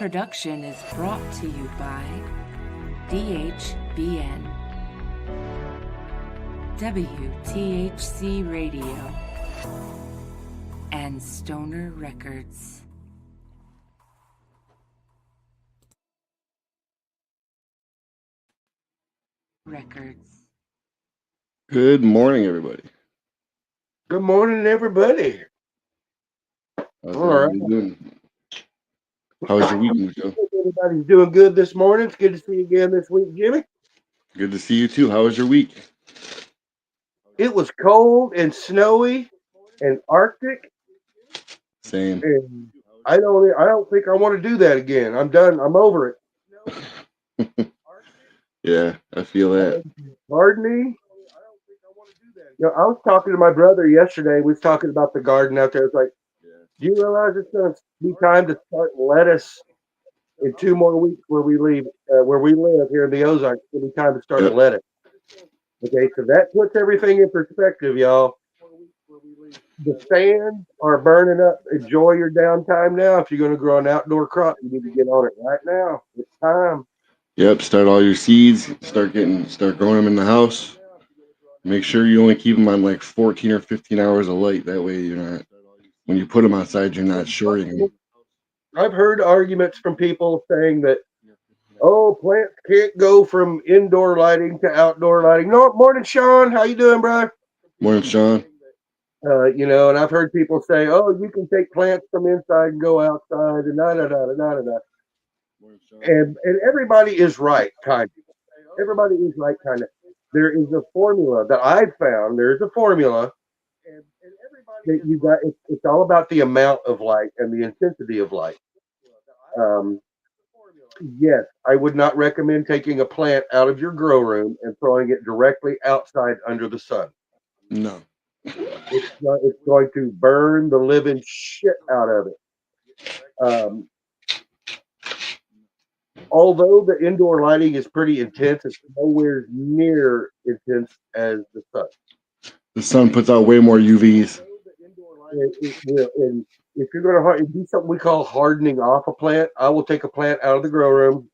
production is brought to you by DHBN, WTHC Radio, and Stoner Records. Good morning, everybody. Good morning, everybody. How's everybody doing? How was your weekend, Joe? Everybody's doing good this morning. It's good to see you again this week, Jimmy. Good to see you too. How was your week? It was cold and snowy and Arctic. Same. And I don't think I want to do that again. I'm done. I'm over it. Yeah, I feel that. Gardening. You know, I was talking to my brother yesterday. We was talking about the garden out there. It's like, do you realize it's going to be time to start lettuce in 2 more weeks where we live here in the Ozarks? It's going to be time to start lettuce. Okay, so that puts everything in perspective, y'all. The fans are burning up. Enjoy your downtime now. If you're going to grow an outdoor crop, you need to get on it right now. It's time. Yep, start all your seeds. Start growing them in the house. Make sure you only keep them on like 14 or 15 hours of light. That way you're not, when you put them outside, you're not shorting them. I've heard arguments from people saying that, oh, plants can't go from indoor lighting to outdoor lighting. No, morning, Sean. How you doing, brother? Morning, Sean. You know, and I've heard people say, oh, you can take plants from inside and go outside and da-da-da-da-da-da. And everybody is right, kind of. Everybody is right, kind of. There is a formula that I've found. There's a formula that you got. It's all about the amount of light and the intensity of light. Yes, I would not recommend taking a plant out of your grow room and throwing it directly outside under the sun. No. It's going to burn the living shit out of it. Although the indoor lighting is pretty intense, it's nowhere near intense as the sun. The sun puts out way more UVs. It will. And if you're going to do something we call hardening off a plant, I will take a plant out of the grow room.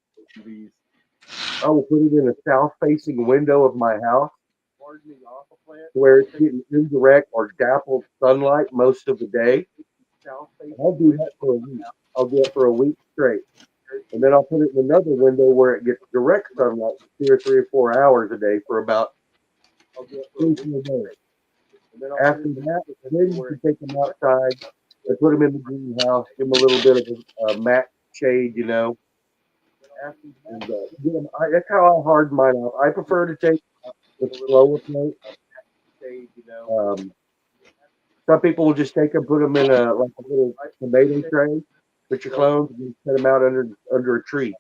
I will put it in a south-facing window of my house where it's getting indirect or dappled sunlight most of the day. I'll do that for a week. I'll do it for a week straight. And then I'll put it in another window where it gets direct sunlight for 2 or 3 or 4 hours a day for about 3 days. After that, then you can take them outside and put them in the greenhouse, give them a little bit of matte shade, you know. And that's how I harden mine up. I prefer to take the slower plate. Some people will just take them, put them in a little tomato tray, put your clones, and set them out under a tree.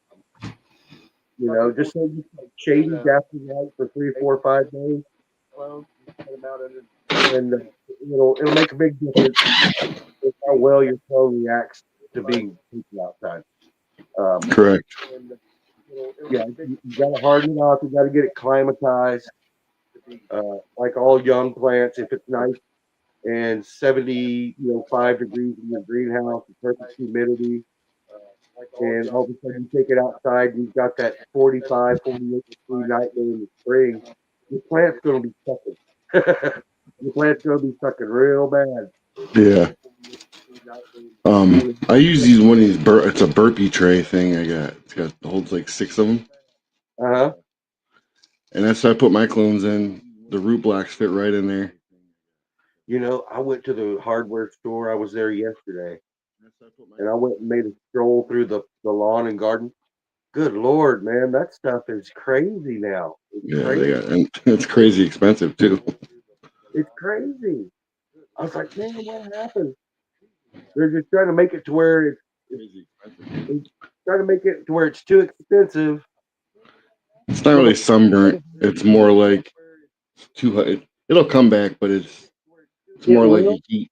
You know, just so you shady after light for 3, 4, 5 days. And it'll make a big difference with how well your clone reacts to being outside. Correct. Yeah, you got to harden it up. You got to get it climatized. Like all young plants, if it's nice and 75 degrees in your greenhouse, perfect humidity, and all of a sudden you take it outside and you've got that 45, 48 degree night in the spring, your plant's going to be sucking. Your plant's going to be sucking real bad. Yeah. I use one of these. It's a burpee tray thing. It holds like 6 of them. And that's how I put my clones in. The root blocks fit right in there. You know, I went to the hardware store. I was there yesterday, and I went and made a stroll through the lawn and garden. Good Lord, man, that stuff is crazy now. And it's crazy expensive too. It's crazy. I was like, man, what happened? They're just trying to make it to where it's trying to make it to where it's too expensive. It's not really sunburnt. It's more like too hot. It'll come back, but it's more like a heat.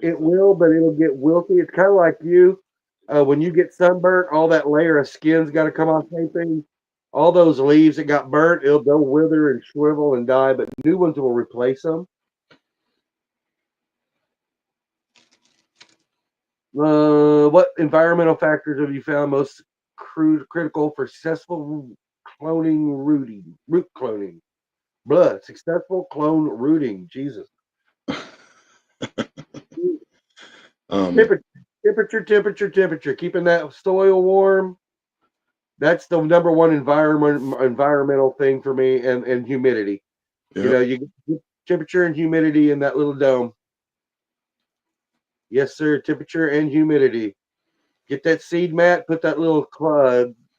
It will, but it'll get wilty. It's kind of like you. When you get sunburnt, all that layer of skin's got to come off. Same thing. All those leaves that got burnt, they'll wither and shrivel and die, but new ones will replace them. What environmental factors have you found most critical for successful root cloning? Blood, successful clone rooting. Jesus. Um, Temperature. Keeping that soil warm. That's the number one environmental thing for me, and humidity. You know, yep. you get temperature and humidity in that little dome. Yes, sir. Temperature and humidity. Get that seed mat. Put that little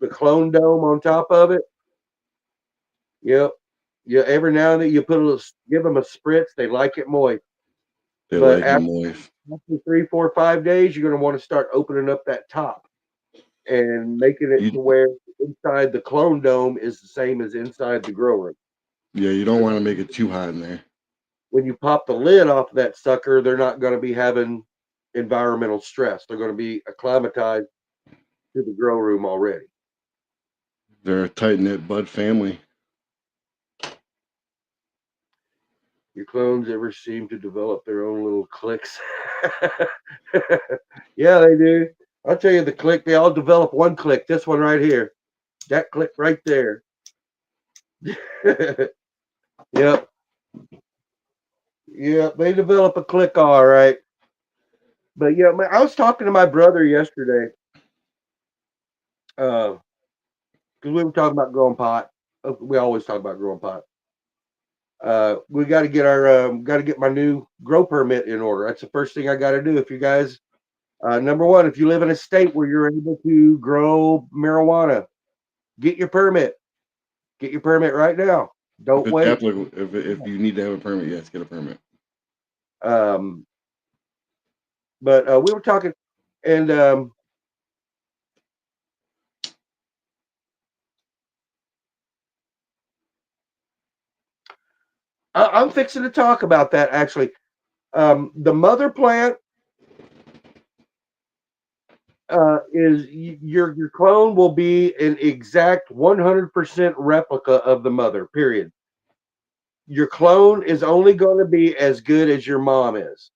the clone dome on top of it. Yep. Yeah. Every now and then you put a little, give them a spritz. They like it moist. They But like it after moist. 3, 4, 5 days, you're going to want to start opening up that top and making it You, to where inside the clone dome is the same as inside the grow room. yeah, you don't want to make it too hot in there. When you pop the lid off of that sucker, they're not going to be having environmental stress. They're going to be acclimatized to the grow room already. They're a tight knit bud family. Your clones ever seem to develop their own little cliques? Yeah, they do. I'll tell you the clique. They all develop one clique. This one right here. That clique right there. Yep. Yep. They develop a clique, all right. But yeah, I was talking to my brother yesterday. Because we were talking about growing pot. We always talk about growing pot. We got to get my new grow permit in order. That's the first thing I got to do. If you guys, number one, if you live in a state where you're able to grow marijuana, get your permit. Get your permit right now. If Don't it's wait. applicable, if you need to have a permit, yes, get a permit. Um, but we were talking, and I'm fixing to talk about that actually. The mother plant is your clone will be an exact 100% replica of the mother. Period. Your clone is only going to be as good as your mom is.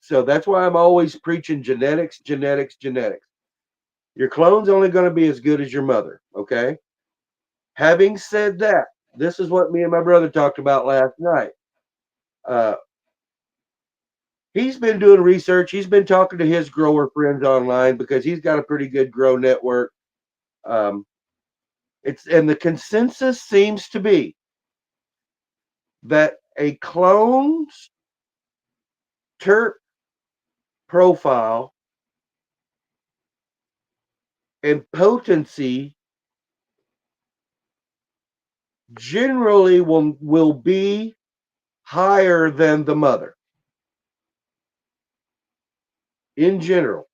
So that's why I'm always preaching genetics. Your clone's only going to be as good as your mother. Okay. Having said that, this is what me and my brother talked about last night. Uh, he's been doing research. He's been talking to his grower friends online because he's got a pretty good grow network. Um, and the consensus seems to be that a clone's terp profile and potency generally will be higher than the mother in general.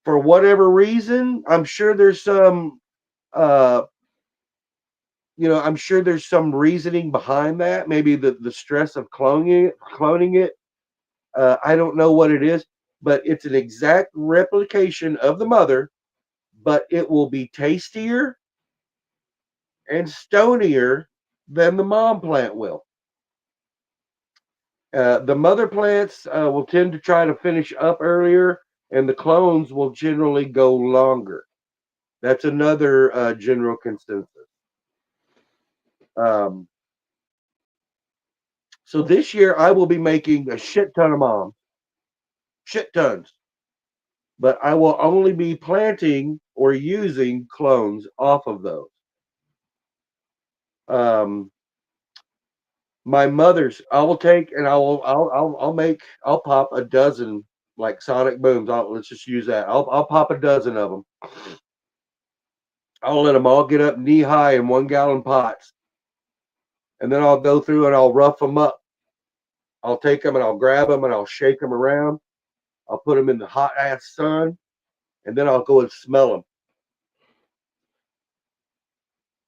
For whatever reason, I'm sure there's some uh I'm sure there's some reasoning behind that. Maybe the stress of cloning it. I don't know what it is, but it's an exact replication of the mother, but it will be tastier and stonier than the mom plant will. The mother plants will tend to try to finish up earlier, and the clones will generally go longer. That's another general consensus. Um, so this year I will be making a shit ton of moms, shit tons, but I will only be planting or using clones off of those. Um, my mother's, I will take and I'll pop a dozen like sonic booms. Let's just use that. I'll pop a dozen of them. I'll let them all get up knee high in 1 gallon pots, and then I'll go through and I'll rough them up. I'll take them and I'll grab them and I'll shake them around. I'll put them in the hot ass sun, and then I'll go and smell them.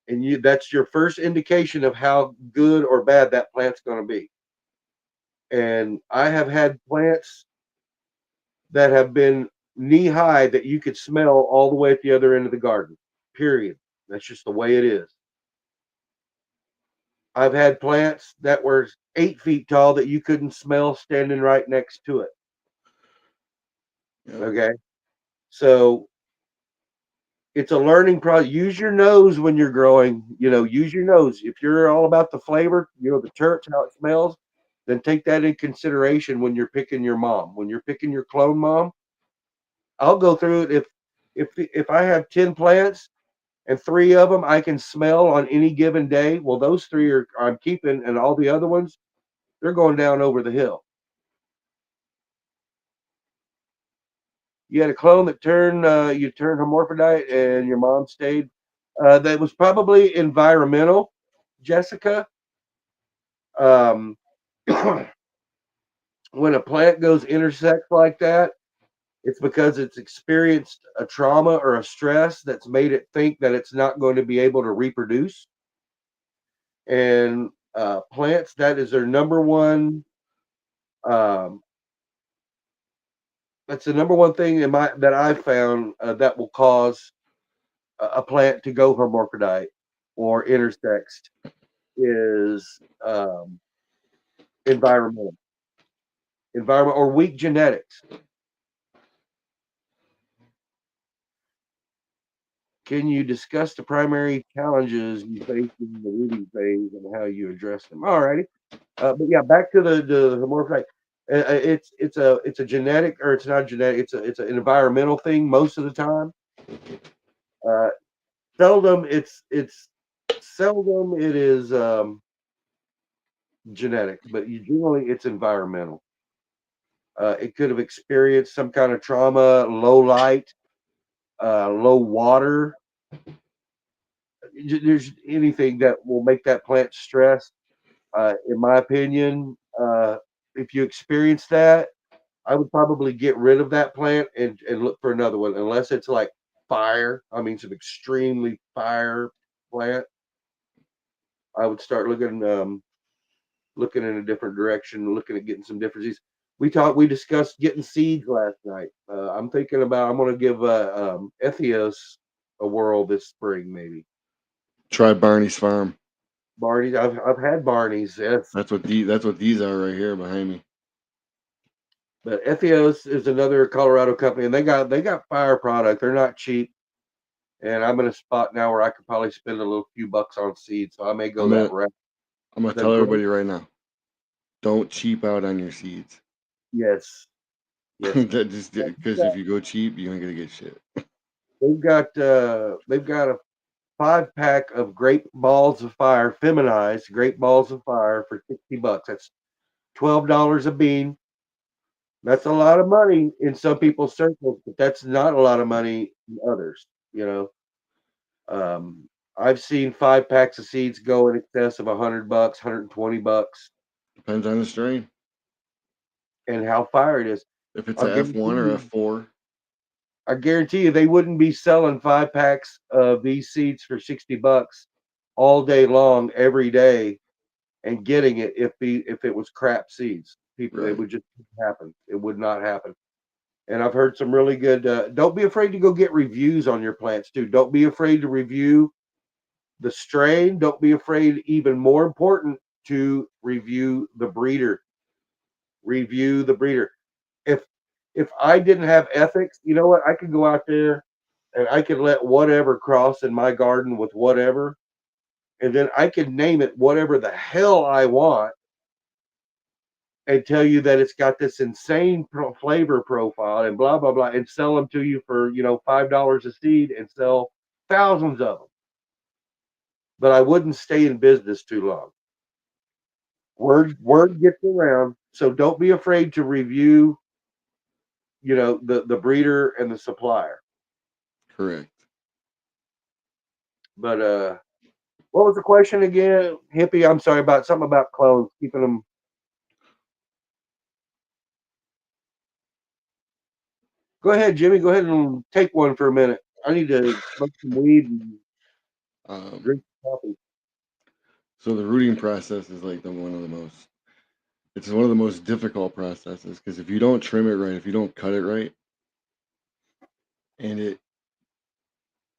And that's your first indication of how good or bad that plant's going to be. And I have had plants that have been knee high that you could smell all the way at the other end of the garden. Period. That's just the way it is. I've had plants that were 8 feet tall that you couldn't smell standing right next to it. Yep. Okay. So it's a learning process. Use your nose when you're growing. Use your nose. If you're all about the flavor, the terps, how it smells, then take that in consideration when you're picking your mom. When you're picking your clone mom, I'll go through it. If I have 10 plants and 3 of them I can smell on any given day, well, those 3 are I'm keeping, and all the other ones, they're going down over the hill. You had a clone that you turned hermaphrodite, and your mom stayed. That was probably environmental, Jessica. Um, when a plant goes intersex like that, it's because it's experienced a trauma or a stress that's made it think that it's not going to be able to reproduce. And plants, that is their number one. Um, that's the number one thing that I found that will cause a plant to go hermaphrodite or intersexed is environmental, environment or weak genetics. Can you discuss the primary challenges you face in the rooting phase and how you address them? All righty. But yeah, back to the hermaphrodite. It's a genetic, or it's not genetic. It's an environmental thing most of the time. Uh, seldom it is genetic, but generally it's environmental. It could have experienced some kind of trauma, low light, low water. There's anything that will make that plant stress. In my opinion, if you experience that, I would probably get rid of that plant and look for another one, unless it's like fire. I mean, some extremely fire plant. I would start looking in a different direction, looking at getting some different seeds. We discussed getting seeds last night. I'm thinking about I'm going to give Ethios a whirl this spring, maybe. Try Barney's Farm. Barney's. I've had Barney's. Yes. That's what these are right here behind me. But Ethios is another Colorado company, and they got fire product. They're not cheap, and I'm in a spot now where I could probably spend a little few bucks on seeds, so I may go that route. I'm gonna The tell grape, everybody right now. Don't cheap out on your seeds. yes, yes. Just because if you go cheap, you ain't gonna get shit. They've got a 5-pack of grape balls of fire, feminized grape balls of fire for $60. That's $12 a bean. That's a lot of money in some people's circles, but that's not a lot of money in others. You know, I've seen 5 packs of seeds go in excess of $100, $120, Depends on the strain. and how fire it is. If it's I'll a guarantee F1 or you, F4, I guarantee you, they wouldn't be selling 5 packs of these seeds for $60 all day long, every day, and getting it if it was crap seeds. People, it right? would just happen. It would not happen. And I've heard some really good. Don't be afraid to go get reviews on your plants too. Don't be afraid to review the strain. Don't be afraid. Even more important, to review the breeder. Review the breeder. If if I didn't have ethics, you know what? I could go out there and I could let whatever cross in my garden with whatever, and then I could name it whatever the hell I want, and tell you that it's got this insane flavor profile and blah blah blah, and sell them to you for $5 a seed, and sell thousands of them. But I wouldn't stay in business too long. Word gets around, so don't be afraid to review, the breeder and the supplier. Correct. But what was the question again, Hippie? I'm sorry, about something about clones, keeping them. Go ahead, Jimmy. Go ahead and take one for a minute. I need to smoke some weed and Um, drink coffee. so the rooting process is like one of the most. It's one of the most difficult processes because if you don't trim it right, if you don't cut it right, and if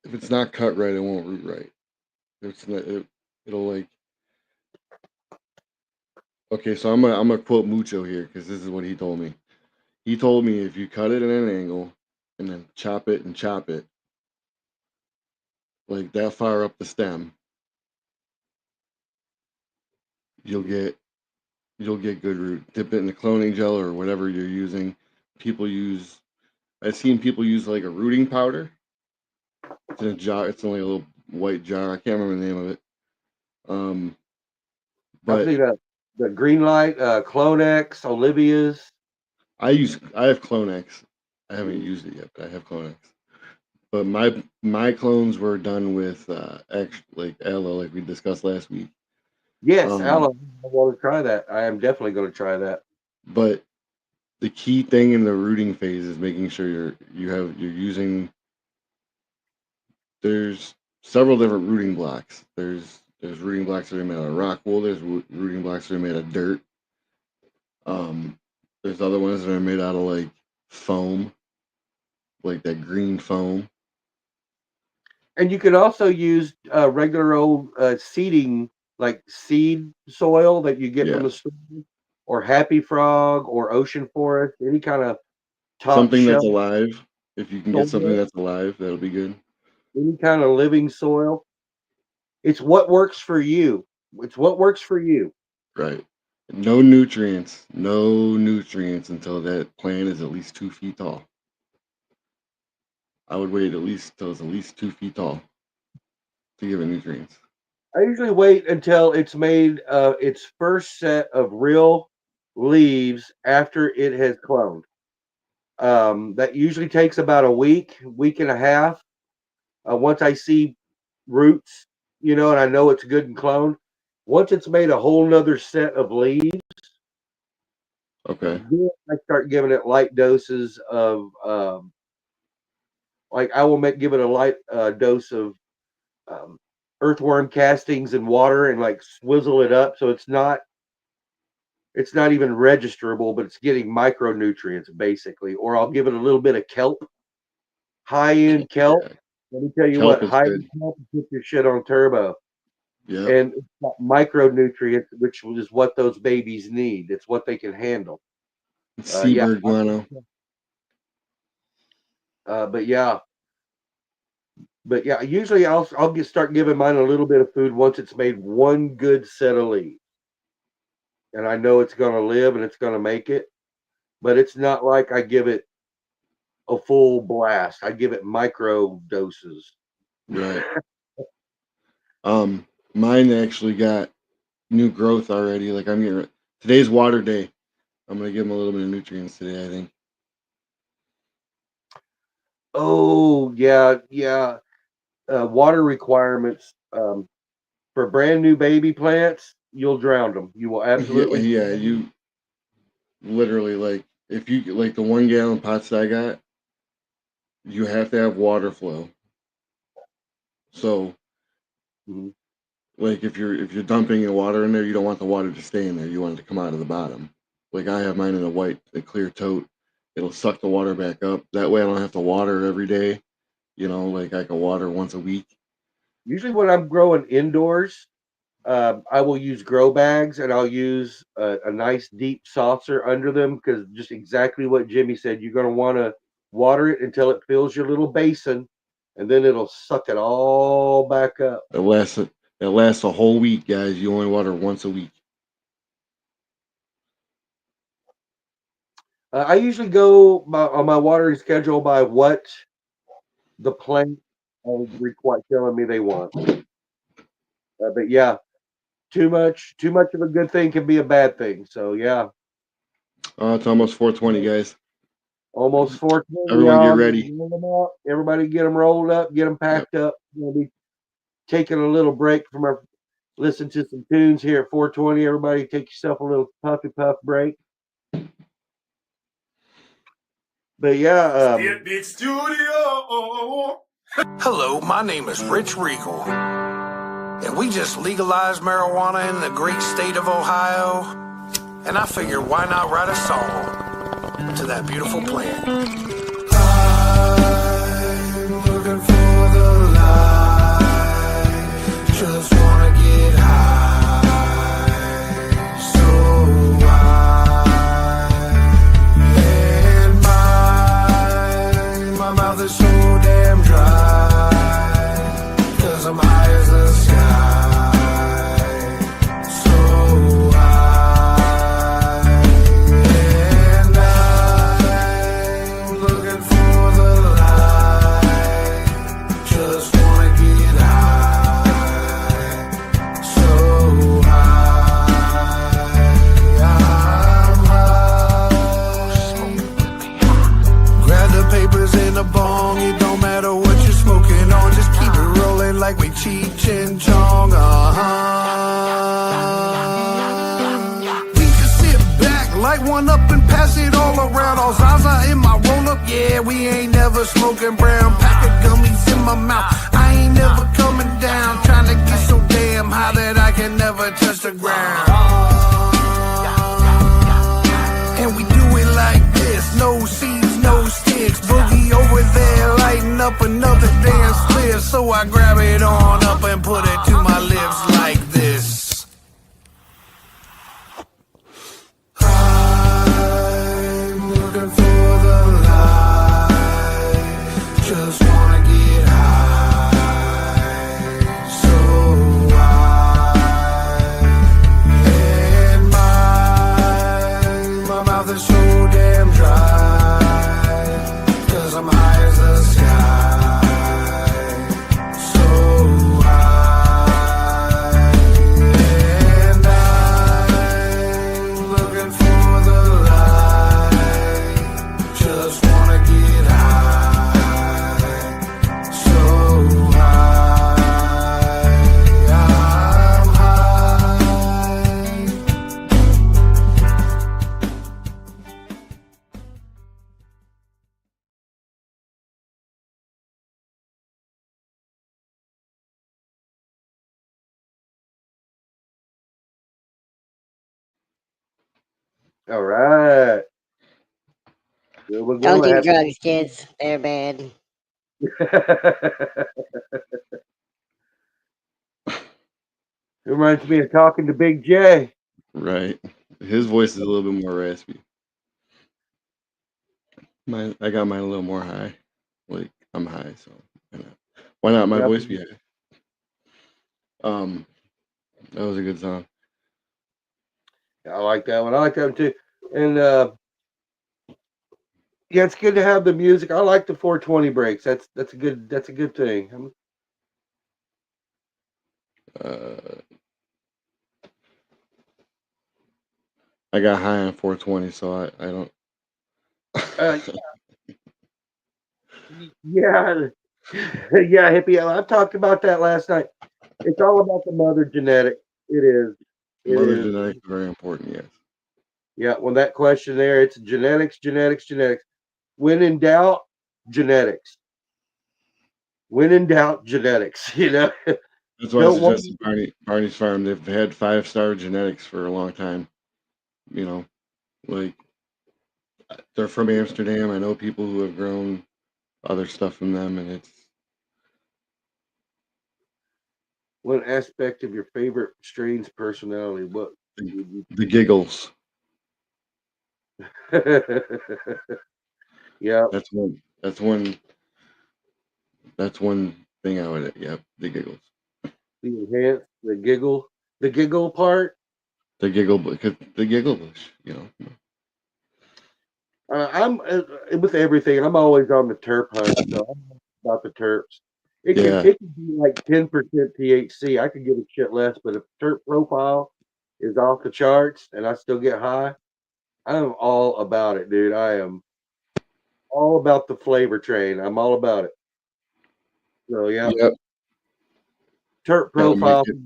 it's not cut right, it won't root right. It's not, it'll like. Okay, so I'm gonna quote Mucho here because this is what he told me. He told me if you cut it at an angle and then chop it and chop it like that far up the stem, you'll get good root. Dip it in the cloning gel or whatever you're using. I've seen people use like a rooting powder. It's in a jar. It's only a little white jar. I can't remember the name of it. I've But seen the green light, Clonex, Olivia's. I have Clonex. I haven't used it yet, but I have Clonex. But my clones were done with like aloe, like we discussed last week. Yes, aloe. I want to try that. I am definitely going to try that. But the key thing in the rooting phase is making sure you're using. There's several different rooting blocks. There's rooting blocks that are made out of rock wool. There's rooting blocks that are made of dirt. There's other ones that are made out of like foam, like that green foam. And you can also use regular old seeding, like seed soil that you get from the store, or Happy Frog, or Ocean Forest, any kind of top Something shelf. that's alive. If you can get something that's alive, that'll be good. Any kind of living soil. It's what works for you. It's what works for you. Right. No nutrients until that plant is at least 2 feet tall. I would wait at least till it's at least 2 feet tall to give it nutrients. I usually wait until it's made its first set of real leaves after it has cloned. That usually takes about a week and a half. Once I see roots, and I know it's good and cloned. Once it's made a whole nother set of leaves, okay, then I start giving it light doses of, like I will give it a light dose of earthworm castings and water, and like swizzle it up so it's not even registerable, but it's getting micronutrients basically. Or I'll give it a little bit of kelp, high-end kelp. Yeah. Let me tell you Kelp what, is high-end good. kelp will put your shit on turbo. Yeah. And it's got micronutrients, which is what those babies need. It's what they can handle. Seabird guano. But yeah, usually I'll start giving mine a little bit of food once it's made one good set of leaves, and I know it's going to live and it's going to make it. But it's not like I give it a full blast. I give it micro doses. Right. Mine actually got new growth already. Like today's water day. I'm gonna give them a little bit of nutrients today, I think. Oh yeah. Water requirements for brand new baby plants. You'll drown them. You will absolutely. Yeah. You literally, like, if you like the 1 gallon pots that I got, you have to have water flow. So, like if you're dumping the water in there, you don't want the water to stay in there. You want it to come out of the bottom. Like I have mine in a clear tote. It'll suck the water back up. That way I don't have to water every day. Like I can water once a week. Usually when I'm growing indoors, I will use grow bags, and I'll use a nice deep saucer under them, because just exactly what Jimmy said, you're going to want to water it until it fills your little basin, and then it'll suck it all back up. It lasts a whole week, guys. You only water once a week. I usually go on my watering schedule by what the plant is telling me they want. But yeah, too much of a good thing can be a bad thing. So yeah. It's almost 4:20, guys. Almost 4:20. Everyone get ready. Everybody get them rolled up, get them packed up. We'll be taking a little break from listen to some tunes here at 4:20. Everybody take yourself a little puffy puff break. But yeah. Hello, my name is Rich Regal, and we just legalized marijuana in the great state of Ohio, and I figured why not write a song to that beautiful plant. I'm looking for the light, just wanna get high, so I light one up and pass it all around. All Zaza in my roll up, yeah, we ain't never smoking brown. Pack of gummies in my mouth, I ain't never coming down. Trying to get so damn high that I can never touch the ground. And we do it like this, no seeds, no sticks. Boogie over there, lighting up another damn split. So I grab it on up and put it to my lips like this. I'm looking for the light, just wanna get high. So and my mouth is so damn dry, 'cause I'm high as the sky. So and I'm looking for the light, just wanna get high. So I'm high. All right. Here we Don't go. do drugs, kids. They're bad. It reminds me of talking to Big J. Right. His voice is a little bit more raspy. I got mine a little more high. Like I'm high, so why not my Yep. voice be high? That was a good song. I like that one. I like that one too. And yeah, it's good to have the music. I like the 420 breaks. That's a good thing. Uh, I got high on 420, so I don't. Yeah, yeah, hippie. I talked about that last night. It's all about the mother genetic. It is. It Mother is. genetics is very important. Yes. Yeah, when that question there, it's genetics, genetics, genetics. When in doubt, genetics. When in doubt, genetics. You know. That's why I Don't want suggested Barney's Farm. They've had 5-star genetics for a long time. You know, like they're from Amsterdam. I know people who have grown other stuff from them, and it's one aspect of your favorite strain's personality. What? the giggles. Yeah, That's one thing I would. Yep, the giggles. the enhance, the giggle part. The giggle because the giggle bush. You know. I'm with everything. I'm always on the terp hunt, so I'm about the terps. It Yeah. can be like 10% THC. I could give a shit less, but if terp profile is off the charts and I still get high, I'm all about it, dude. I am all about the flavor train. I'm all about it. So yeah, Yep. terp Gotta make profile. it.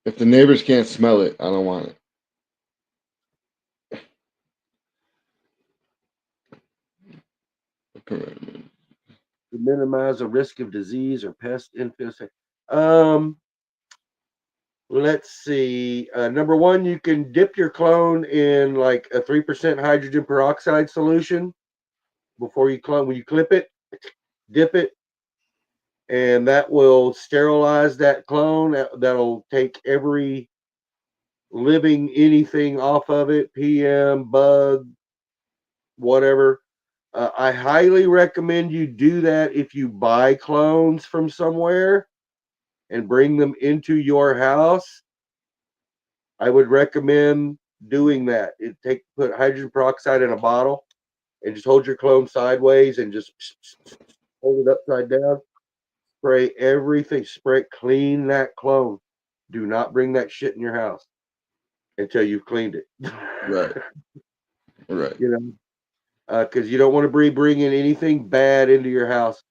If the neighbors can't smell it, I don't want it. To minimize the risk of disease or pest infestation. Let's see. Number one, you can dip your clone in like a 3% hydrogen peroxide solution before you clone. When you clip it, dip it, and that will sterilize that clone. That'll take every living anything off of it, PM, bug, whatever. I highly recommend you do that if you buy clones from somewhere and bring them into your house. I would recommend doing that. Put hydrogen peroxide in a bottle and just hold your clone sideways and just hold it upside down. Spray everything. Clean that clone. Do not bring that shit in your house until you've cleaned it. Right. Right. You know, because you don't want to be bringing anything bad into your house.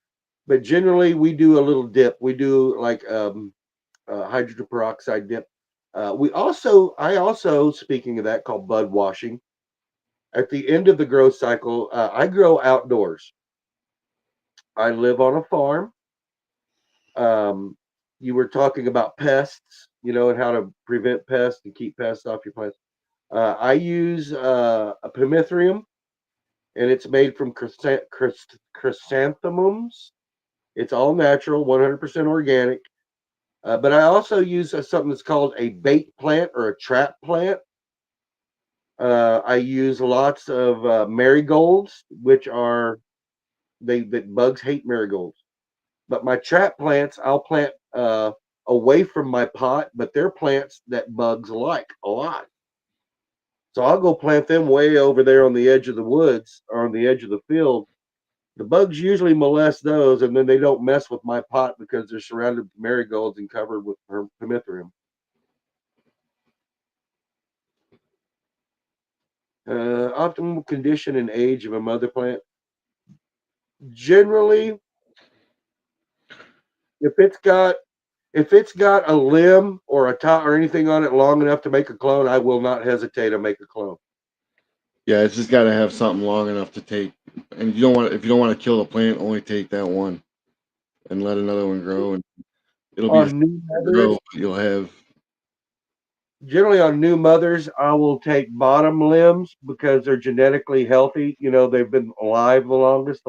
But generally, we do a little dip. We do like hydrogen peroxide dip. I also, speaking of that, called bud washing. At the end of the growth cycle, I grow outdoors. I live on a farm. Um, you were talking about pests, and how to prevent pests and keep pests off your plants. I use a pimethrium, and it's made from chrysanthemums. It's all natural, 100% organic. But I also use something that's called a bait plant or a trap plant. I use lots of marigolds, which are that bugs hate marigolds. But my trap plants, I'll plant away from my pot, but they're plants that bugs like a lot. So I'll go plant them way over there on the edge of the woods or on the edge of the field. The bugs usually molest those, and then they don't mess with my pot because they're surrounded with marigolds and covered with pimethrium. Optimal condition and age of a mother plant. Generally, if it's got a limb or a top or anything on it long enough to make a clone, I will not hesitate to make a clone. Yeah, it's just got to have something long enough to take. And if you don't want to kill the plant, only take that one and let another one grow, and it'll be a On new grow. mothers, You'll have. generally on new mothers, I will take bottom limbs because they're genetically healthy. They've been alive the longest,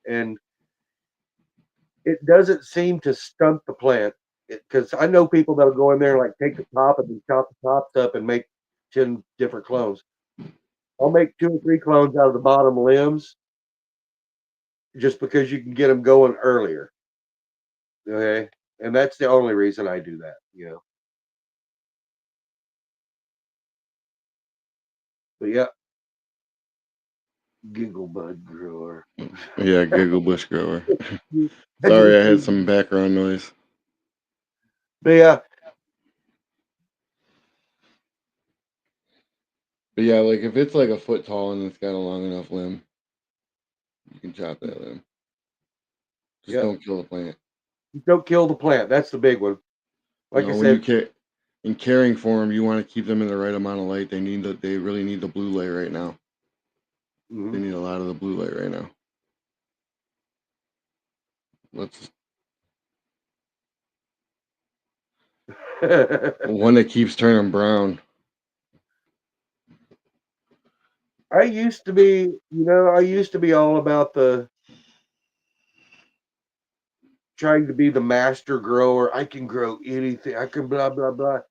and it doesn't seem to stunt the plant. Because I know people that'll go in there and like take the top and then chop the tops up and make 10 different clones. I'll make 2 or 3 clones out of the bottom limbs just because you can get them going earlier. Okay. And that's the only reason I do that. But yeah, giggle bud grower. Yeah, giggle bush grower. I do Sorry, I had too. some background noise. But yeah, But yeah, like if it's like a foot tall and it's got a long enough limb, you can chop that limb. Just yeah. don't kill the plant. Don't kill the plant. That's the big one. You Like I know, when you said, care in caring for them, you want to keep them in the right amount of light. They really need the blue light right now. They mhm. need a lot of the blue light right now. Let's one that keeps turning brown. I used to be, all about the trying to be the master grower. I can grow anything. I can blah blah blah.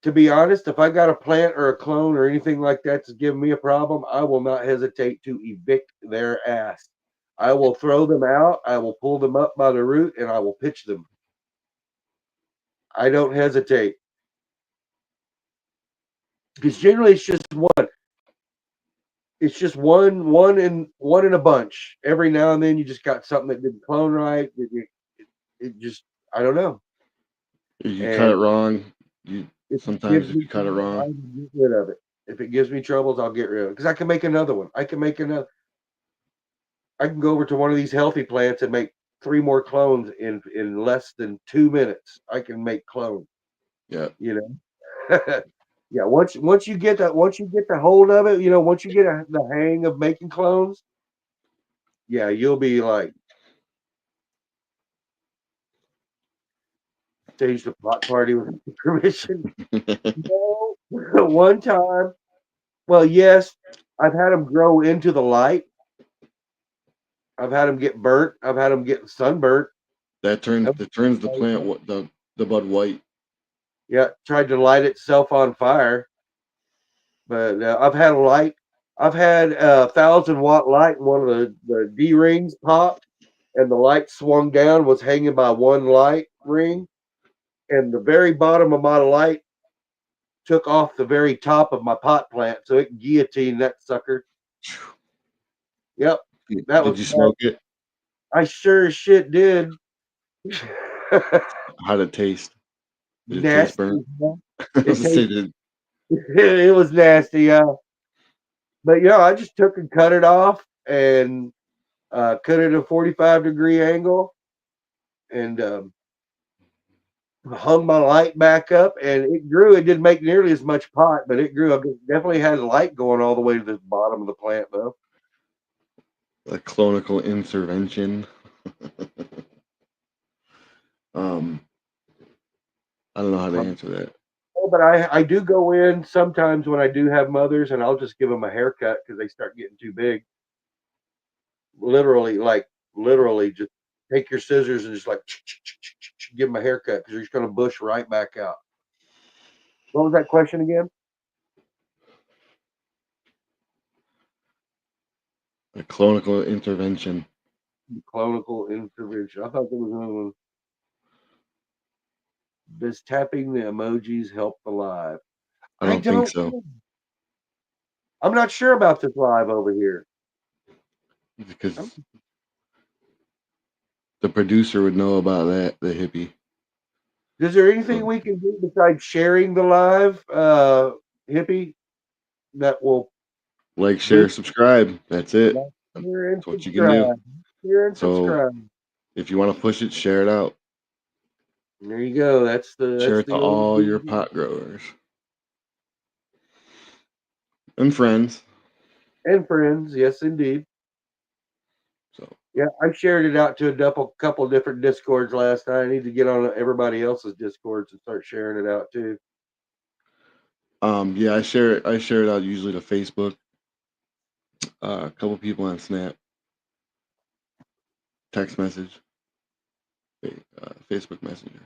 To be honest, if I got a plant or a clone or anything like that that's giving me a problem, I will not hesitate to evict their ass. I will throw them out. I will pull them up by the root and I will pitch them. I don't hesitate because generally it's just one. It's just one in a bunch. Every now and then you just got something that didn't clone right. It just I don't know. If you cut And it wrong, if it gives sometimes if me you cut it trouble, I wrong, will get rid of it. If it gives me troubles, I'll get rid of it because I can make another one. I can go over to one of these healthy plants and make 3 more clones in less than 2 minutes. I can make clones. yeah, You know. Yeah. Once you get the hold of it, once you get the hang of making clones, yeah, you'll be like stage the plot party with permission. No, one time. Well, yes, I've had them grow into the light. I've had them get burnt. I've had them get sunburnt. that turns the plant the bud white. Yeah, tried to light itself on fire, but I've had a 1,000-watt light, and one of the D rings popped, and the light swung down, was hanging by one light ring, and the very bottom of my light took off the very top of my pot plant, so it guillotined that sucker. Yep, that was Did you bad. smoke it? I sure as shit did. How'd it taste? Did it taste Nasty. burnt? Man. I was It gonna say, tasted. It was nasty. Yeah, but I just took and cut it off and cut it at a 45-degree angle, and hung my light back up, and it grew. It didn't make nearly as much pot, but it grew. I definitely had a light going all the way to the bottom of the plant, though. A clonical intervention. I don't know how to answer that. Oh, but I do go in sometimes when I do have mothers, and I'll just give them a haircut because they start getting too big. Literally, just take your scissors and just like give them a haircut because you're just going to bush right back out. What was that question again? A clonical intervention. Clonical intervention. I thought there was another one. Does tapping the emojis help the live? I don't think so. I'm not sure about this live over here. Because the producer would know about that, the hippie. Is there anything we can do besides sharing the live, hippie, that will like, share, subscribe? That's it. That's what you can do. Share and So, subscribe. if you want to push it, share it out. There you go. Share it to all your pot growers and friends. And friends, yes, indeed. So yeah, I shared it out to a couple different discords last night. I need to get on everybody else's discords and start sharing it out too. Yeah, I share it out usually to Facebook. A couple people on Snap, text message, Facebook Messenger.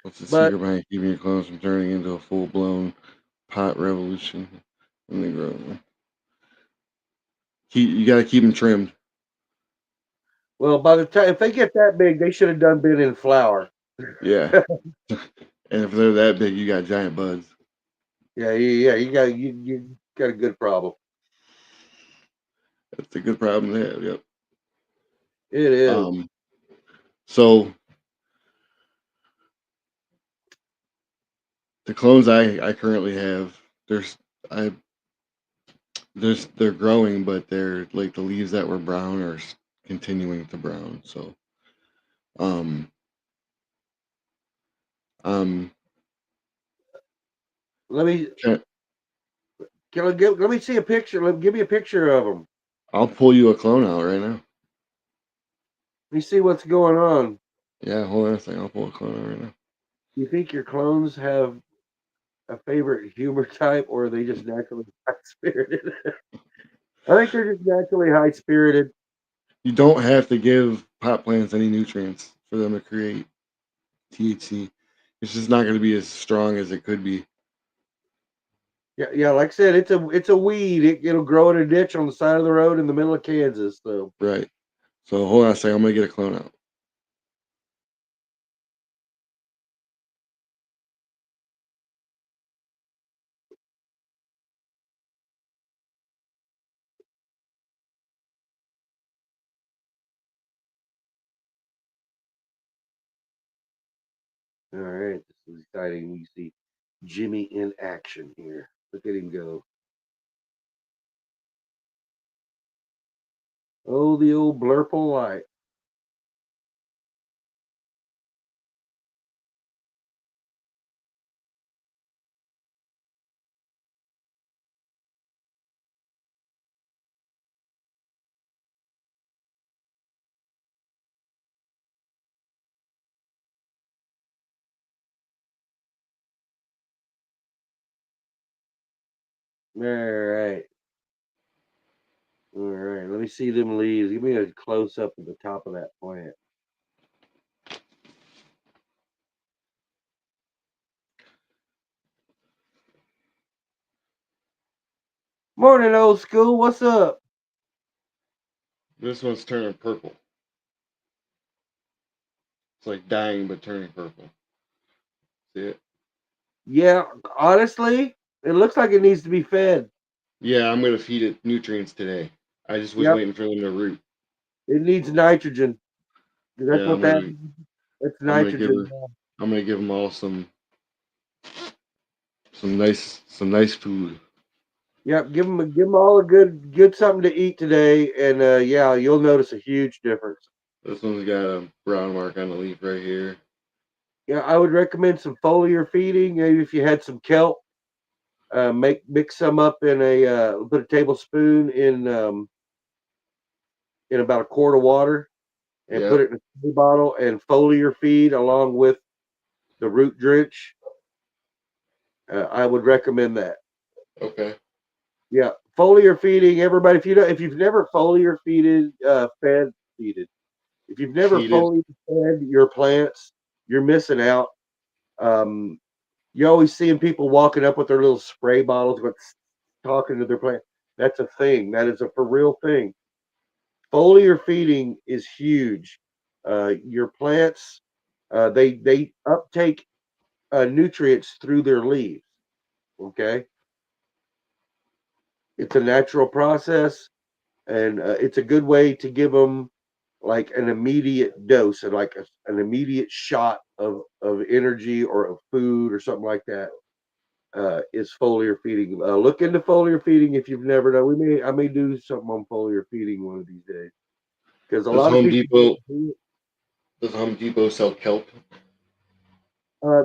What's the secret behind keeping your clones from turning into a full-blown pot revolution in the grow? You got to keep them trimmed. Well, by the time if they get that big, they should have been in flower. Yeah, and if they're that big, you got giant buds. Yeah, you got a good problem. That's a good problem to have. Yep. It is. So the clones I currently have, they're growing, but they're like the leaves that were brown are continuing to brown. So, let me see a picture. Give me a picture of them. I'll pull you a clone out right now. Let me see what's going on. Yeah, hold on a second. I'll pull a clone out right now. You think your clones have a favorite humor type, or are they just naturally high spirited? I think they're just naturally high spirited. You don't have to give pot plants any nutrients for them to create THC. It's just not going to be as strong as it could be. Yeah. Like I said, it's a weed. It'll grow in a ditch on the side of the road in the middle of Kansas. So Right. So hold on a second. I'm going to get a clone out. all right, this is exciting. You see Jimmy in action here. Look at him go. Oh, the old blurple light. All right. All right. Let me see them leaves. Give me a close up of the top of that plant. Morning, old school. What's up? This one's turning purple. It's like dying but turning purple. See it? Yeah, honestly, it looks like it needs to be fed. Yeah, I'm going to feed it nutrients today. I just was waiting for them to root. It needs nitrogen. That's Yeah, what that's nitrogen. I'm gonna give them all some nice food. Yep, give them all a good something to eat today, and yeah, you'll notice a huge difference. This one's got a brown mark on the leaf right here. Yeah, I would recommend some foliar feeding. Maybe if you had some kelp, mix some up in put a tablespoon in about a quart of water, and put Yep. it in a spray bottle and foliar feed along with the root drench. I would recommend that. Okay. Yeah, foliar feeding. Everybody, if you've never foliar feeded, if you've never Feeded. foliar fed your plants, you're missing out. Um, you always seeing people walking up with their little spray bottles, but talking to their plant. That's a thing. That is a for real thing. Foliar feeding is huge. Your plants, they uptake nutrients through their leaves. Okay, it's a natural process, and it's a good way to give them like an immediate dose and like an immediate shot of energy or of food or something like that. Is foliar feeding. Look into foliar feeding if you've never done. I may do something on foliar feeding one of these days because a Does lot of Home people Depot does Home Depot sell kelp?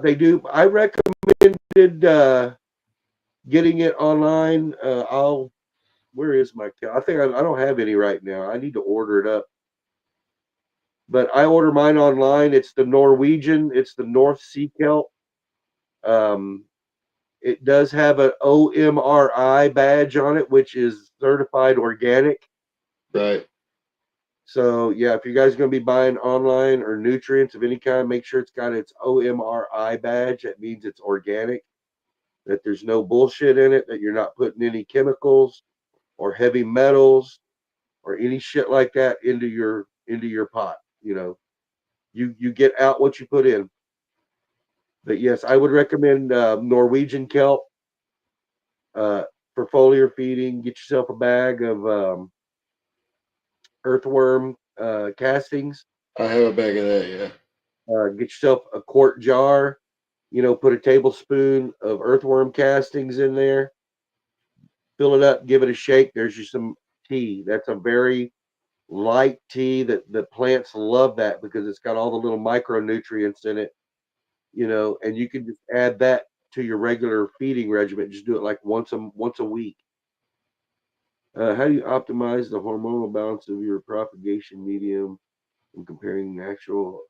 they do. I recommended getting it online. I'll where is my I think I don't have any right now. I need to order it up. But I order mine online. It's the Norwegian. It's the North Sea kelp. Um, it does have an OMRI badge on it, which is certified organic. Right. So yeah, if you guys are going to be buying online or nutrients of any kind, make sure it's got its OMRI badge. That means it's organic. That there's no bullshit in it. That you're not putting any chemicals or heavy metals or any shit like that into your pot. You know, you get out what you put in. But yes, I would recommend Norwegian kelp uh, for foliar feeding. Get yourself a bag of earthworm castings. I have a bag of that, yeah. Get yourself a quart jar. You know, put a tablespoon of earthworm castings in there. Fill it up. Give it a shake. There's just some tea. That's a very light tea that the plants love that because it's got all the little micronutrients in it. You know, and you can just add that to your regular feeding regimen. Just do it like once a week. How do you optimize the hormonal balance of your propagation medium when comparing natural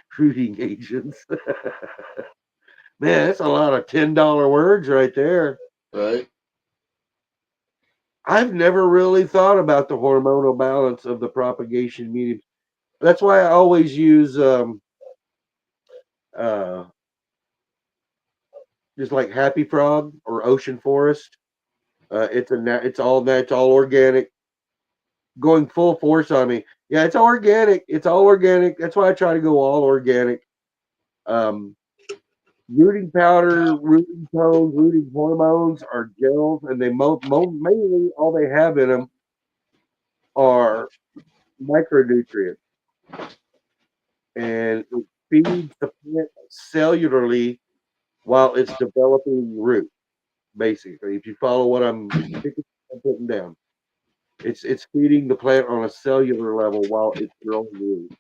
fruiting agents? Man, that's a lot of $10 words right there. Right? I've never really thought about the hormonal balance of the propagation medium. That's why I always use uh, just like Happy Frog or Ocean Forest. It's all organic. Going full force on me. Yeah, it's organic. It's all organic. That's why I try to go all organic. Um, rooting powder, rooting tones, rooting hormones are gels, and mainly all they have in them are micronutrients, and it feeds the plant cellularly while it's developing root. Basically, if you follow what I'm putting down, it's feeding the plant on a cellular level while it's growing root.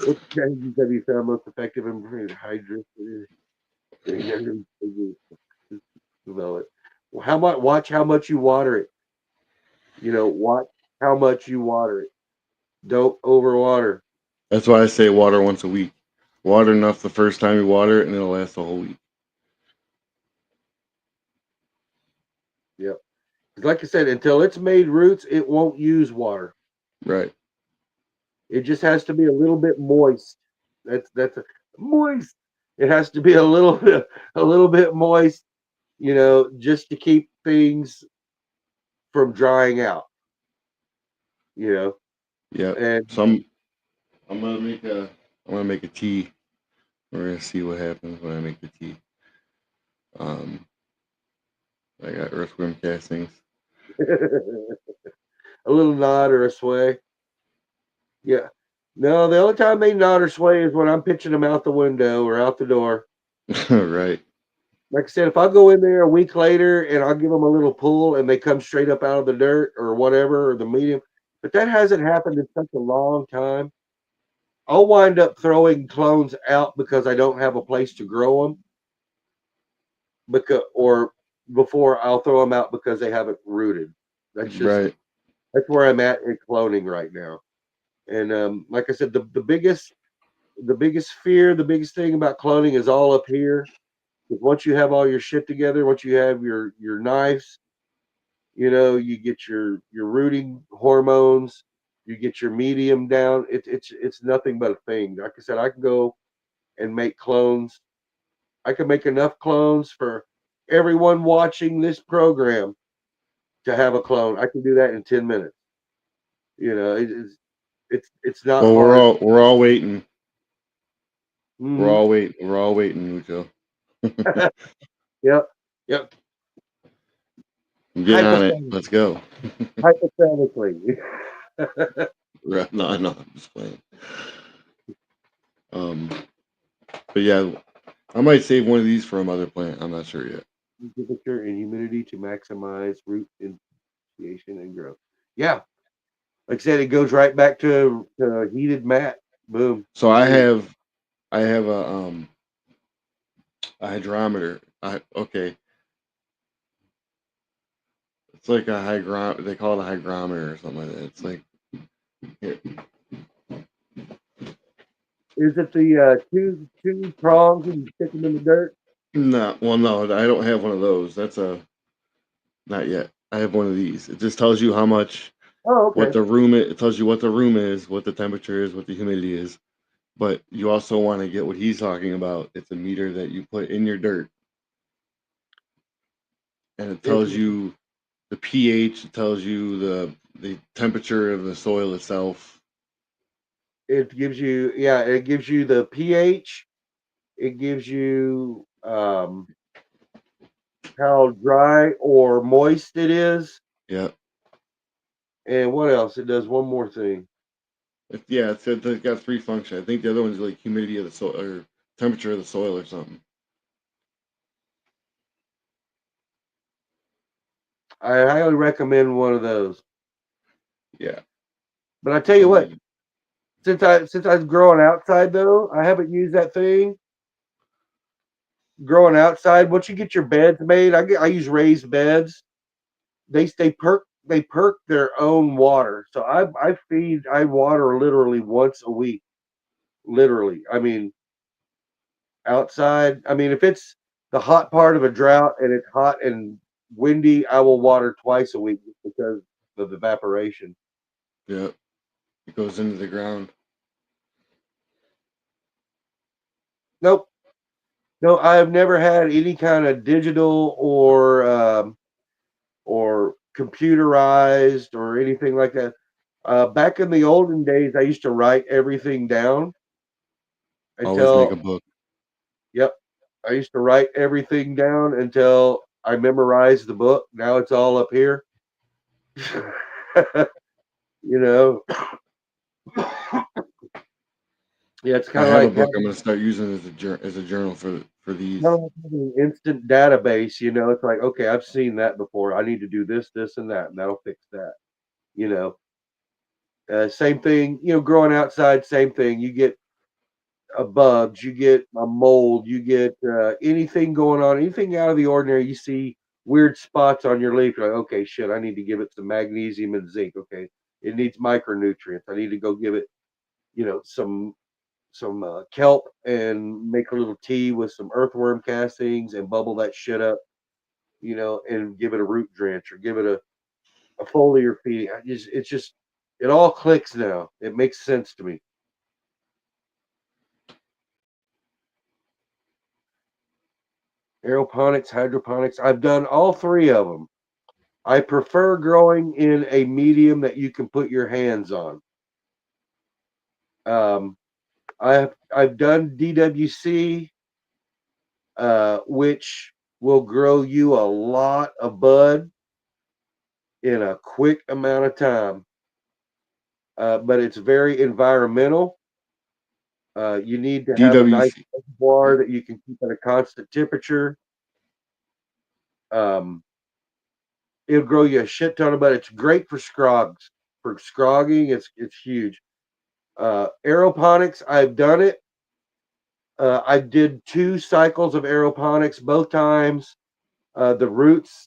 What strategies have you found most effective in preventing hydration? Develop. Well, watch how much you water it. You know, watch how much you water it. Don't overwater. That's why I say water once a week. Water enough the first time you water it and it'll last the whole week. Yep. 'Cause like I said, until it's made roots, it won't use water. Right. It just has to be a little bit moist. Moist. It has to be a little bit moist, you know, just to keep things from drying out, you know. Yep. And So I'm gonna make a tea. We're gonna see what happens when I make the tea. Um I got earthworm castings. a little nod or a sway. Yeah. No, the only time they nod or sway is when I'm pitching them out the window or out the door. Right. Like I said, if I go in there a week later and I'll give them a little pull and they come straight up out of the dirt or whatever, or the medium, but that hasn't happened in such a long time. I'll wind up throwing clones out because I don't have a place to grow them, because or before I'll throw them out because they haven't rooted. Right. That's where I'm at in cloning right now. And like I said, the biggest fear, the biggest thing about cloning is all up here. Because once you have all your shit together, once you have your knives, you get your rooting hormones, you get your medium down. It's nothing but a thing. Like I said, I can go and make clones. I can make enough clones for everyone watching this program to have a clone. I can do that in 10 minutes. It's not Well, hard. we're all waiting. We're Mhm. all waiting. We're all waiting, Nico. Yep. Yep. Get on it. Hypothetically. Let's go. Hypothetically. No, I'm just playing. But yeah, I might save one of these for a mother plant. I'm not sure yet. Temperature and humidity to maximize root initiation and growth. Yeah. Like I said, it goes right back to heated mat. Boom. So I have a hydrometer. Okay. It's like a hygrom. They call it a hygrometer or something like that. It's like here. Is it the two prongs and you stick them in the dirt? No, well, no, I don't have one of those. Not yet. I have one of these. It just tells you how much, Oh, what okay. the room is. It tells you what the room is, what the temperature is, what the humidity is. But you also want to get what he's talking about. It's a meter that you put in your dirt, and it tells It, you the pH. It tells you the temperature of the soil itself. it gives you, it gives you the pH. It gives you how dry or moist it is. Yeah, And what else? It does one more thing. it's got three functions. I think the other one's like humidity of the soil or temperature of the soil or something. I highly recommend one of those. Yeah, But I tell you what, since I was growing outside though, I haven't used that thing. Growing outside, once you get your beds made, I use raised beds. They perk their own water. So I water literally once a week. Literally. I mean, outside. I mean, if it's the hot part of a drought and it's hot and windy, I will water twice a week just because of evaporation. yeah. It goes into the ground. Nope. No, I have never had any kind of digital or computerized or anything like that. Back in the olden days, I used to write everything down Always make until, a book. yep, I used to write everything down until I memorized the book. Now it's all up here. you know, yeah, it's I kind of have a like book. I'm going to start using as a journal for these. having an instant database. It's like, okay, I've seen that before. I need to do this, this, and that, and that'll fix that. You know, same thing. Growing outside, same thing. You get a bugs, you get a mold, you get anything going on, anything out of the ordinary. You see weird spots on your leaf. You're like, okay, shit, I need to give it some magnesium and zinc. Okay, it needs micronutrients. I need to go give it, some kelp and make a little tea with some earthworm castings and bubble that shit up. And give it a root drench or give it a foliar feeding. It all clicks now. It makes sense to me. Aeroponics, hydroponics. I've done all three of them. I prefer growing in a medium that you can put your hands on. Um, I've done DWC, which will grow you a lot of bud in a quick amount of time. But it's very environmental. You need to have a nice DWC. reservoir that you can keep at a constant temperature. Um, it'll grow you a shit ton of, but it's great for scrogs. For scrogging, it's huge. Aeroponics, I've done it. I did 2 cycles of aeroponics. Both times, the roots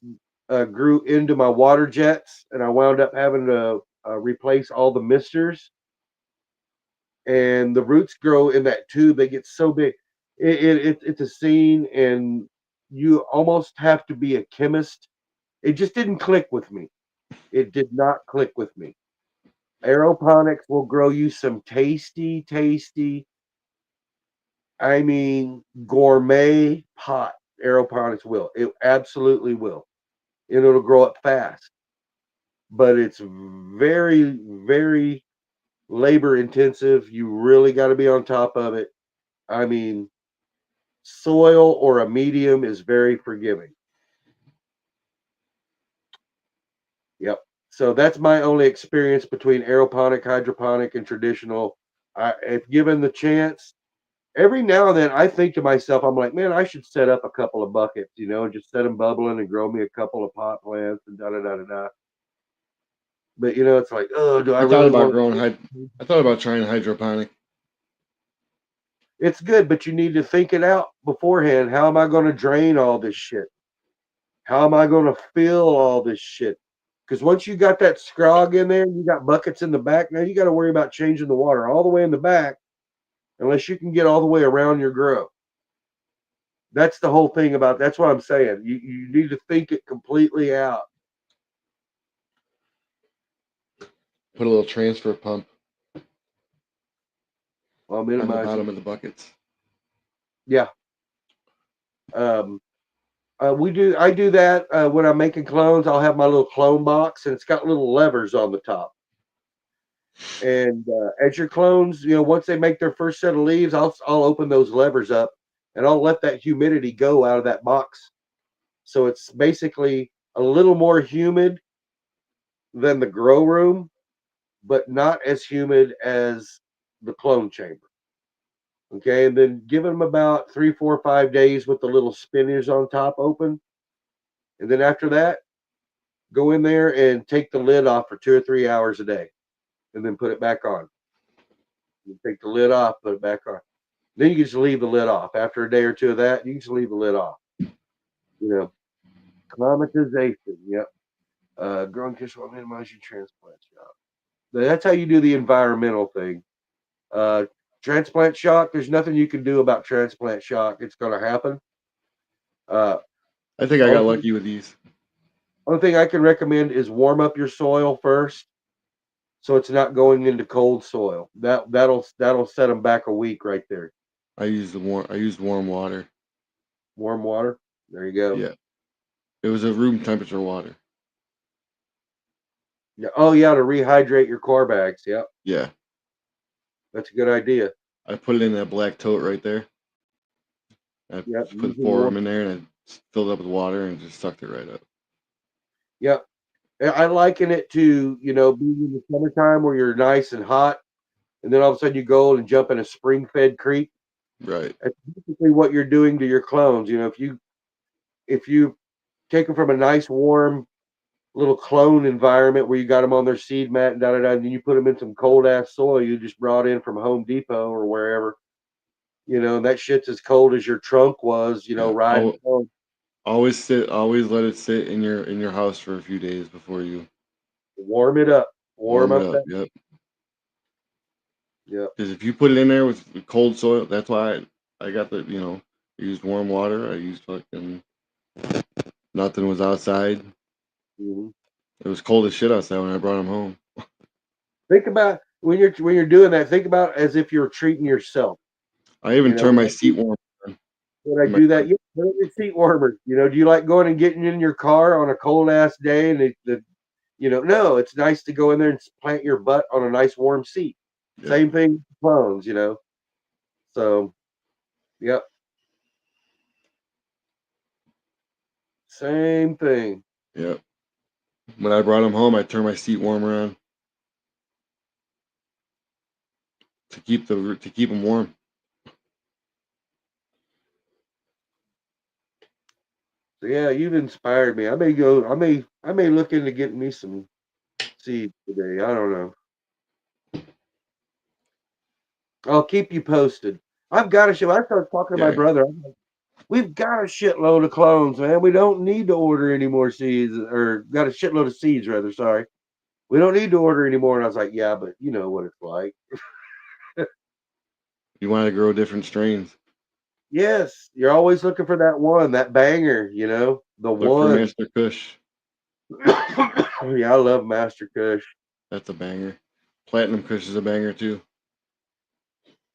grew into my water jets, and I wound up having to replace all the misters. And the roots grow in that tube; they get so big. It's a scene, and you almost have to be a chemist. It just didn't click with me. It did not click with me. Aeroponics will grow you some tasty, tasty, I mean, gourmet pot. Aeroponics will. It absolutely will. And it'll grow up fast. But it's very, very labor intensive. You really got to be on top of it. I mean, soil or a medium is very forgiving. Yep. So that's my only experience between aeroponic, hydroponic, and traditional. If given the chance, every now and then I think to myself, I'm like, man, I should set up a couple of buckets, and just set them bubbling and grow me a couple of pot plants and da da da da da. But it's like, oh, do I I thought really about want? growing I thought about trying hydroponic. It's good, but you need to think it out beforehand. How am I going to drain all this shit? How am I going to fill all this shit? Because once you got that scrog in there, you got buckets in the back. Now you got to worry about changing the water all the way in the back, unless you can get all the way around your grow. That's the whole thing about. That's what I'm saying. You need to think it completely out. Put a little transfer pump While on the minimizing. bottom of the buckets. Yeah. I do that when I'm making clones. I'll have my little clone box, and it's got little levers on the top. And as your clones, once they make their first set of leaves, I'll open those levers up, and I'll let that humidity go out of that box. So it's basically a little more humid than the grow room, but not as humid as the clone chamber. Okay, and then give them about 3, 4, 5 days with the little spinners on top open, and then after that, go in there and take the lid off for 2 or 3 hours a day, and then put it back on. You take the lid off, put it back on. Then you can just leave the lid off. After a day or two of that, you can just leave the lid off. Climatization. Yep. Growing kids will minimize your transplant shock. That's how you do the environmental thing. Transplant shock. There's nothing you can do about transplant shock. It's going to happen. I think I got lucky with these. Only thing I can recommend is warm up your soil first, so it's not going into cold soil. That'll set them back a week right there. I used warm water. Warm water. There you go. Yeah. It was a room temperature water. Yeah. Oh yeah, to rehydrate your core bags. Yep. Yeah. That's a good idea. I put it in that black tote right there. I Yep. put 4 of them in there, and I filled it up with water and just sucked it right up. Yep. I liken it to, being in the summertime where you're nice and hot, and then all of a sudden you go and jump in a spring-fed creek. Right. That's basically what you're doing to your clones. If you take them from a nice, warm little clone environment where you got them on their seed mat and da da da, and then you put them in some cold ass soil you just brought in from Home Depot or wherever, and that shit's as cold as your trunk was, Yeah. riding home. Always let it sit in your house for a few days before you Warm it up. Warm warm it up up. that. Yep. Yep. Because if you put it in there with cold soil, that's why I got I used warm water. I used fucking nothing was outside. Mhm. It was cold as shit outside when I brought them home. Think about when you're doing that. Think about it as if you're treating yourself. I even turned my seat warmer on When I in my do that, yeah, put on your seat warmers. Do you like going and getting in your car on a cold ass day and no, it's nice to go in there and plant your butt on a nice warm seat. yeah. Same thing with clones. So, yep, same thing. Yep. When I brought them home, I turned my seat warmer on to keep them warm. So Yeah, you've inspired me. I may look into getting me some seeds today. I don't know. I'll keep you posted. I've got a shit. I started talking to my Yeah, brother. I'm like, we've got a shitload of clones, man. We don't need to order any more seeds, or got a shitload of seeds, rather. Sorry, we don't need to order anymore. And I was like, yeah, but you know what it's like. you want to grow different strains. Yes, you're always looking for that one, that banger. The Look for one. Master Kush. Yeah, I love Master Kush. That's a banger. Platinum Kush is a banger too.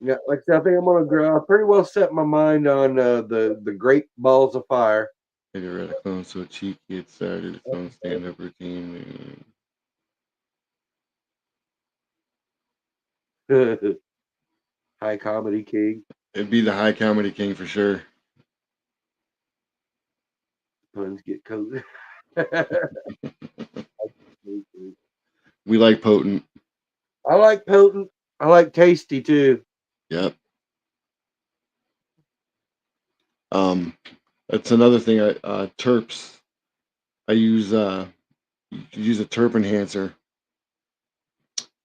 Yeah, like I said, I think I'm gonna grow. I pretty well set my mind on the Great Balls of Fire. Have you read a clone so cheeky it started its own stand-up routine? High Comedy King. It'd be the High Comedy King for sure. Puns get cold. We like potent. I like potent. I like tasty too. Yep. That's another thing. Terps. I use a terp enhancer.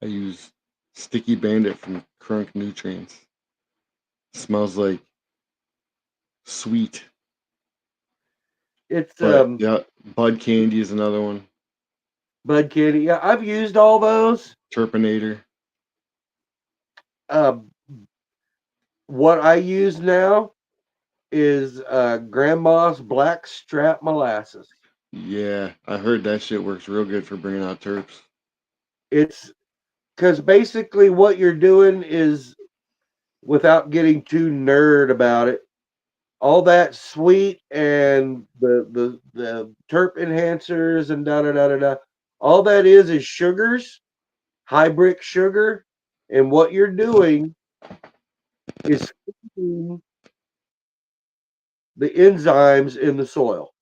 I use Sticky Bandit from Crunk Nutrients. Smells like sweet. It's But yeah, Bud Candy is another one. Bud Candy. Yeah, I've used all those. Terpinator. Um, what I use now is Grandma's Black Strap Molasses. Yeah, I heard that shit works real good for bringing out terps. It's because basically what you're doing is, without getting too nerd about it, all that sweet and the terp enhancers and da da da da da. All that is sugars, high brick sugar, and what you're doing is feeding the enzymes in the soil.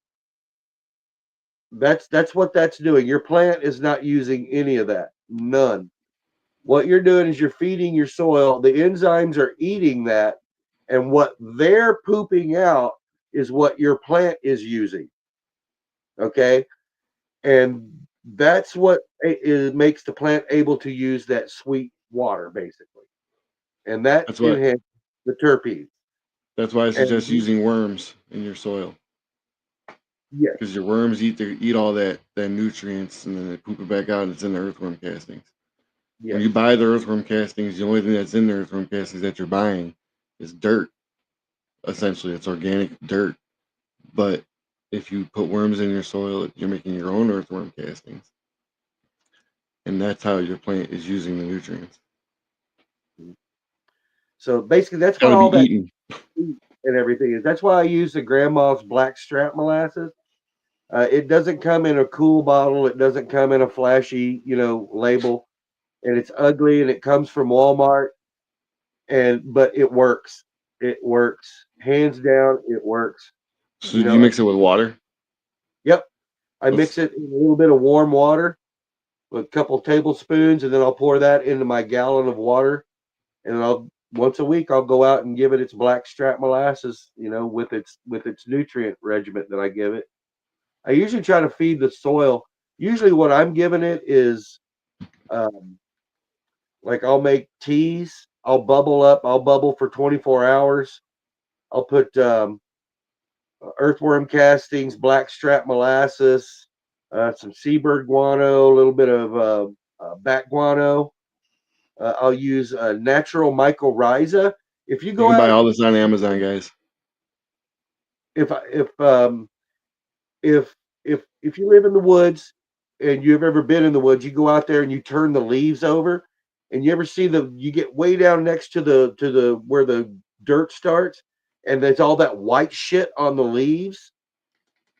That's what that's doing. Your plant is not using any of that. None. What you're doing is you're feeding your soil. The enzymes are eating that, and what they're pooping out is what your plant is using. Okay, and that's what makes the plant able to use that sweet water, basically, and that That's what. enhances the terpenes. That's why I suggest And using worms in your soil yes, because your worms eat all that nutrients and then they poop it back out and it's in the earthworm castings. When yes, you buy the earthworm castings, the only thing that's in the earthworm castings that you're buying is dirt. Essentially, it's organic dirt. But if you put worms in your soil, you're making your own earthworm castings, and that's how your plant is using the nutrients. so basically that's It's got what to be all that eaten. and everything is. That's why I use the Grandma's Black Strap Molasses. It doesn't come in a cool bottle. It doesn't come in a flashy, label, and it's ugly. And it comes from Walmart. But it works. It works hands down. It works. So You do you know. mix it with water? Yep. I mix Let's it in a little bit of warm water with a couple tablespoons, and then I'll pour that into my gallon of water. And I'll once a week I'll go out and give it its black strap molasses, with its nutrient regimen that I give it. I usually try to feed the soil. Usually, what I'm giving it is, um, like, I'll make teas. I'll bubble up. I'll bubble for 24 hours. I'll put earthworm castings, blackstrap molasses, some seabird guano, a little bit of bat guano. I'll use natural mycorrhiza. If you You go can buy out, all this on Amazon, guys. if if um, if if you live in the woods and you've ever been in the woods, you go out there and you turn the leaves over, and you ever see you get way down next to the where the dirt starts, and there's all that white shit on the leaves.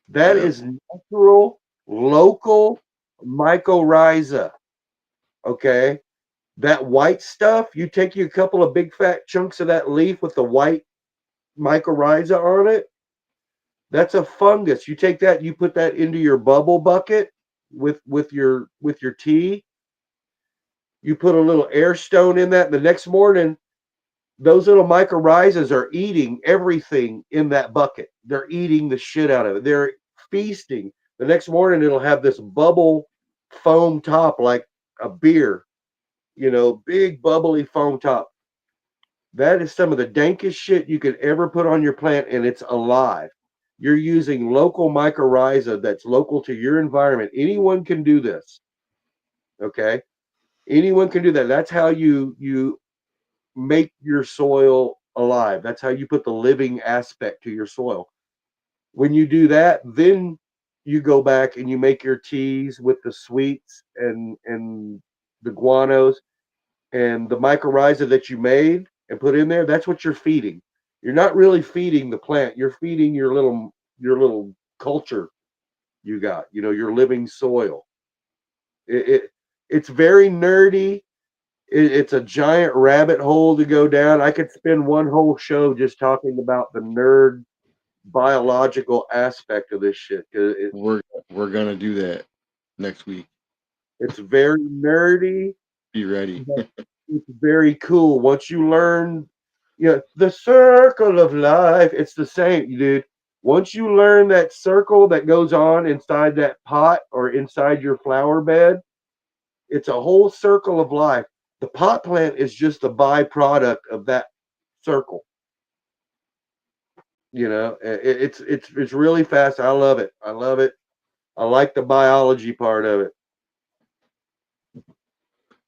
That Yep. is natural, local mycorrhiza. Okay. That white stuff, you take you a couple of big fat chunks of that leaf with the white mycorrhiza on it. That's a fungus. You take that, you put that into your bubble bucket with your tea. You put a little air stone in that. The next morning, those little mycorrhizas are eating everything in that bucket. they're eating the shit out of it. They're feasting. The next morning, it'll have this bubble foam top like a beer, big bubbly foam top. That is some of the dankest shit you could ever put on your plant, and it's alive. You're using local mycorrhiza that's local to your environment. Anyone can do this. Okay? Anyone can do that. That's how you make your soil alive. That's how you put the living aspect to your soil. When you do that, then you go back and you make your teas with the sweets and the guanos and the mycorrhiza that you made and put in there. That's what you're feeding. You're not really feeding the plant. You're feeding your little culture you got. Your living soil. It's very nerdy. It's a giant rabbit hole to go down. I could spend one whole show just talking about the nerd biological aspect of this shit. We're gonna do that next week. It's very nerdy. Be ready. It's very cool. Once you learn, the circle of life, it's the same, dude. Once you learn that circle that goes on inside that pot or inside your flower bed, it's a whole circle of life. The pot plant is just a byproduct of that circle. It's really fast. I love it. I love it. I like the biology part of it.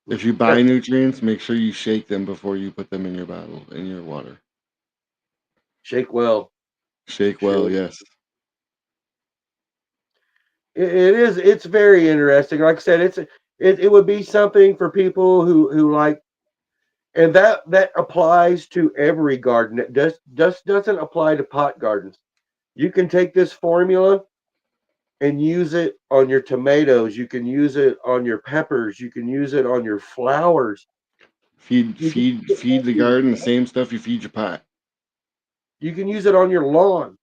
If you buy nutrients, make sure you shake them before you put them in your bottle, in your water. Shake well. Shake well, yes. It's very interesting. Like I said, it would be something for people who like, and that applies to every garden. It doesn't apply to pot gardens. You can take this formula and use it on your tomatoes. You can use it on your peppers. You can use it on your flowers. Feed the garden the same stuff you feed your pot. You can use it on your lawn,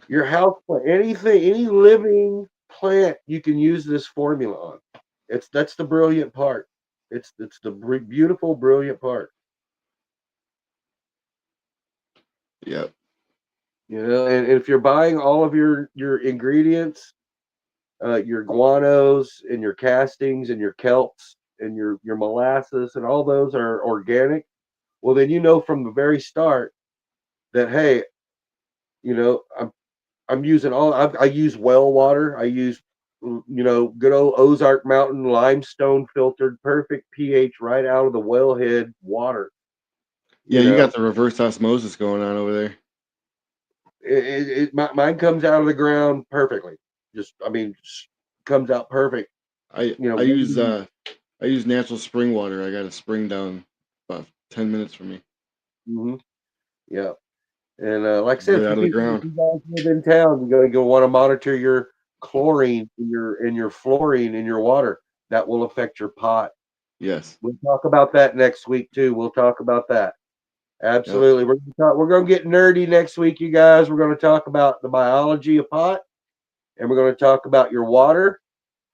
your house plant, anything, any living plant. You can use this formula on. That's the brilliant part. It's the beautiful, brilliant part. Yep. And if you're buying all of your ingredients, your guanos and your castings and your kelps and your molasses and all those are organic, well, then from the very start that, hey, I'm using I use well water. I use good old Ozark Mountain limestone filtered, perfect pH right out of the wellhead water. Yeah, you got the reverse osmosis going on over there. Mine comes out of the ground perfectly. Just comes out perfect. I use natural spring water. I got a spring down about 10 minutes from me. Mm-hmm. Yeah, and like I said, out of the ground. If you guys live in town, you're going to want to monitor your chlorine and your fluorine in your water. That will affect your pot. Yes, we'll talk about that next week too. We'll talk about that. Absolutely. Yep. We're going to get nerdy next week, you guys. We're going to talk about the biology of pot, and we're going to talk about your water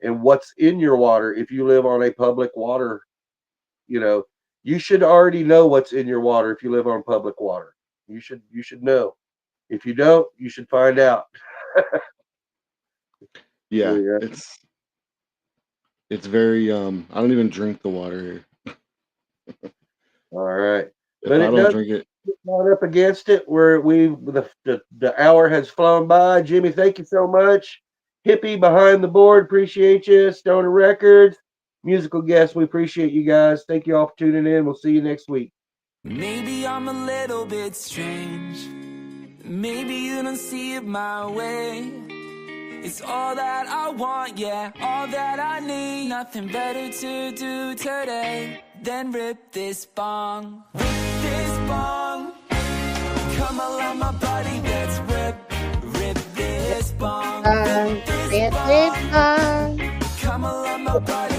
and what's in your water. If you live on a public water, you should already know what's in your water. If you live on public water, you should know. If you don't, you should find out. Yeah, it's very I don't even drink the water here. All right. If I don't drink it, not up against it. Where the hour has flown by. Jimmy, thank you so much. Hippie behind the board, appreciate you. Stoner Records, musical guests, we appreciate you guys. Thank you all for tuning in. We'll see you next week. Maybe I'm a little bit strange. Maybe you don't see it my way. It's all that I want, yeah, all that I need. Nothing better to do today than rip this bong. Rip this bong. Come along, my buddy, let's rip this bong. Rip this bong. Rip this bong. Come along, my buddy.